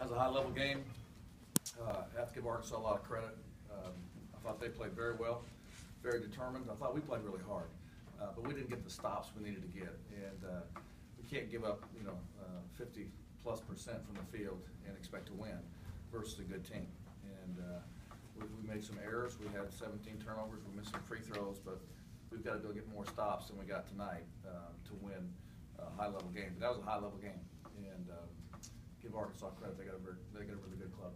was a high-level game. I have to give Arkansas a lot of credit. I thought they played very well, very determined. I thought we played really hard, but we didn't get the stops we needed to get. And we can't give up, 50+% from the field and expect to win versus a good team. And we made some errors. We had 17 turnovers. We missed some free throws, but we've got to go get more stops than we got tonight to win a high-level game. But that was a high-level game, and give Arkansas credit. They got a really good club.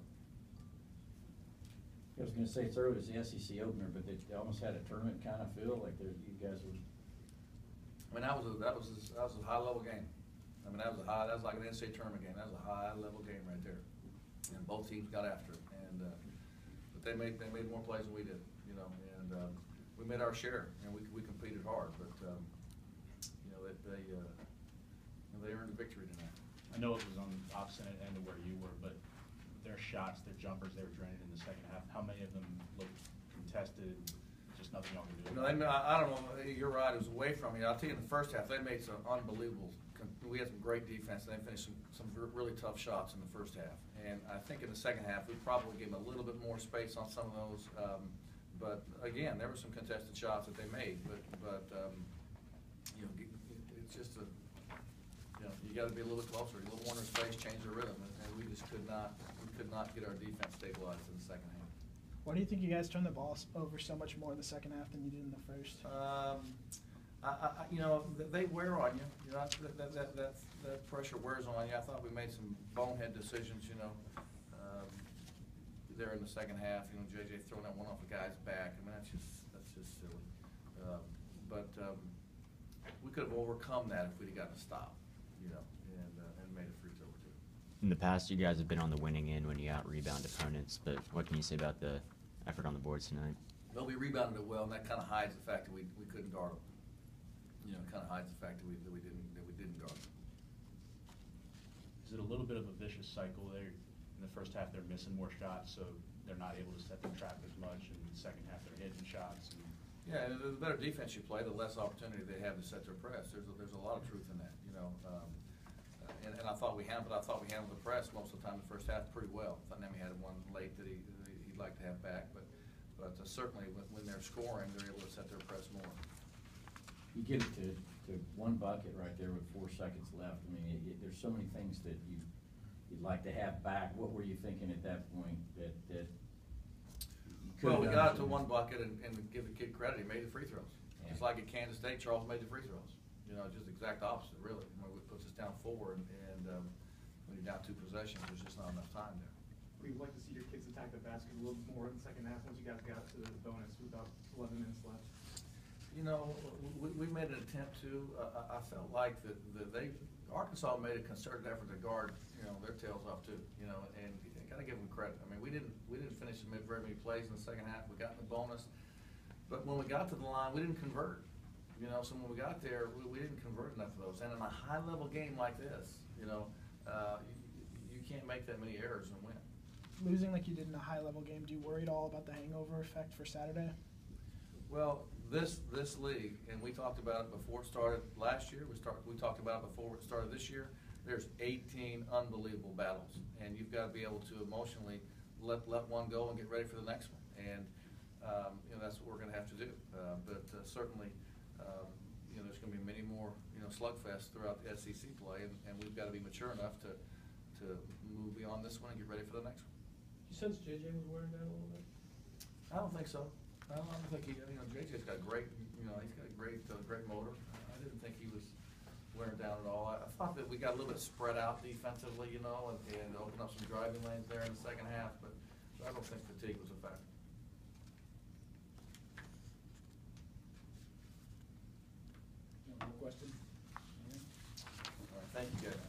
I was going to say it's early as the SEC opener, but they almost had a tournament kind of feel like you guys were. I mean, that was a high-level game. I mean, that was like an NCAA tournament game. That was a high-level game right there, and both teams got after it. And but they made more plays than we did, and we made our share, and we competed hard. But they earned the victory tonight. I know it was on the opposite end of where you were, but their shots, their jumpers, they were draining in the second half. How many of them looked contested? Just nothing y'all could do. I don't know. You're right. It was away from you. I'll tell you, in the first half, they made some unbelievable. We had some great defense. They finished some really tough shots in the first half. And I think in the second half, we probably gave them a little bit more space on some of those. But again, there were some contested shots that they made. But it's just you got to be a little bit closer. A little more in their space, change their rhythm, and we just could not get our defense stabilized in the second half. Why do you think you guys turned the ball over so much more in the second half than you did in the first? They wear on you. That pressure wears on you. I thought we made some bonehead decisions. There in the second half. JJ throwing that one off the guy's back. I mean, that's just silly. But we could have overcome that if we'd have gotten a stop. And made a free throw or two. In the past, you guys have been on the winning end when you out-rebound opponents, but what can you say about the effort on the boards tonight? Well, we rebounded it well, and that kind of hides the fact that we couldn't guard them. Kind of hides the fact that we didn't guard them. Is it a little bit of a vicious cycle there? In the first half, they're missing more shots, so they're not able to set the trap as much, and in the second half, they're hitting shots. Yeah, and the better defense you play, the less opportunity they have to set their press. There's a lot of truth in that, and I thought we handled the press most of the time in the first half pretty well. I thought Nemi had one late that he'd like to have back, but certainly when they're scoring, they're able to set their press more. You get it to one bucket right there with 4 seconds left. I mean, there's so many things that you'd like to have back. What were you thinking at that point that Well, we got it to one bucket, and give the kid credit, he made the free throws. Yeah. Just like at Kansas State, Charles made the free throws. Just the exact opposite, really. It puts us down 4, and when you're down 2 possessions, there's just not enough time there. We'd like to see your kids attack the basket a little bit more in the second half once you guys got to the bonus with about 11 minutes left. We made an attempt to. I felt like that Arkansas made a concerted effort to guard, their tails off too. And you got to give them credit. I mean, we didn't finish very many plays in the second half. We got in the bonus, but when we got to the line, we didn't convert. So when we got there, we didn't convert enough of those. And in a high-level game like this, you can't make that many errors and win. Losing like you did in a high-level game, do you worry at all about the hangover effect for Saturday? Well, this league, and we talked about it before it started last year. We talked about it before it started this year. There's 18 unbelievable battles, and you've got to be able to emotionally let one go and get ready for the next one. And that's what we're going to have to do. But certainly, there's going to be many more slugfests throughout the SEC play, and we've got to be mature enough to move beyond this one and get ready for the next one. You sense JJ was wearing down a little bit? I don't think so. I don't think JJ's got great, he's got a great motor. I didn't think he was wearing down at all. I thought that we got a little bit spread out defensively, and opened up some driving lanes there in the second half, but I don't think fatigue was a factor. No more questions? All right, thank you, guys.